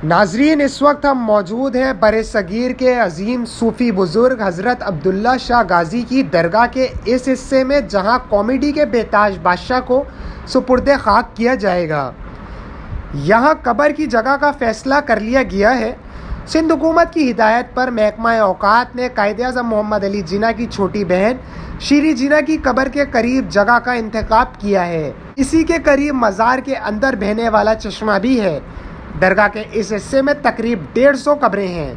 ناظرین، اس وقت ہم موجود ہیں بر صغیر کے عظیم صوفی بزرگ حضرت عبداللہ شاہ غازی کی درگاہ کے اس حصے میں جہاں کامیڈی کے بےتاج بادشاہ کو سپرد خاک کیا جائے گا۔ یہاں قبر کی جگہ کا فیصلہ کر لیا گیا ہے۔ سندھ حکومت کی ہدایت پر محکمہ اوقاف نے قائد اعظم محمد علی جناح کی چھوٹی بہن شیریں جناح کی قبر کے قریب جگہ کا انتخاب کیا ہے۔ اسی کے قریب مزار کے اندر بہنے والا چشمہ بھی ہے۔ درگاہ کے اس حصے میں تقریب 150 قبریں ہیں۔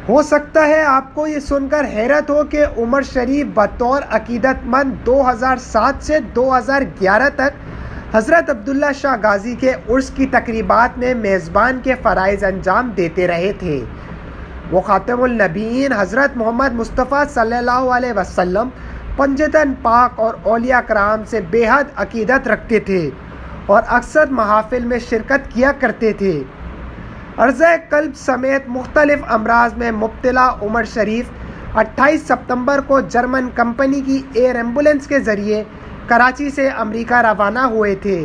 ہو سکتا ہے آپ کو یہ سن کر حیرت ہو کہ عمر شریف بطور عقیدت مند 2007 سے 2011 تک حضرت عبداللہ شاہ غازی کے عرس کی تقریبات میں میزبان کے فرائض انجام دیتے رہے تھے۔ وہ خاتم النبیین حضرت محمد مصطفیٰ صلی اللہ علیہ وسلم پنجتن پاک اور اولیاء کرام سے بے حد عقیدت رکھتے تھے اور اکثر محافل میں شرکت کیا کرتے تھے۔ عرضہ قلب سمیت مختلف امراض میں مبتلا عمر شریف 28 ستمبر کو جرمن کمپنی کی ایئر ایمبولنس کے ذریعے کراچی سے امریکہ روانہ ہوئے تھے۔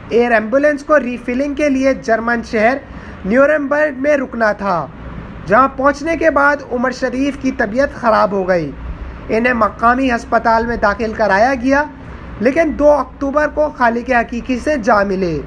ایئر ایمبولنس کو ریفلنگ کے لیے جرمن شہر نیورمبرگ میں رکنا تھا، جہاں پہنچنے کے بعد عمر شریف کی طبیعت خراب ہو گئی۔ انہیں مقامی ہسپتال میں داخل کرایا گیا، لیکن 2 اکتوبر کو خالق حقیقی سے جا ملے۔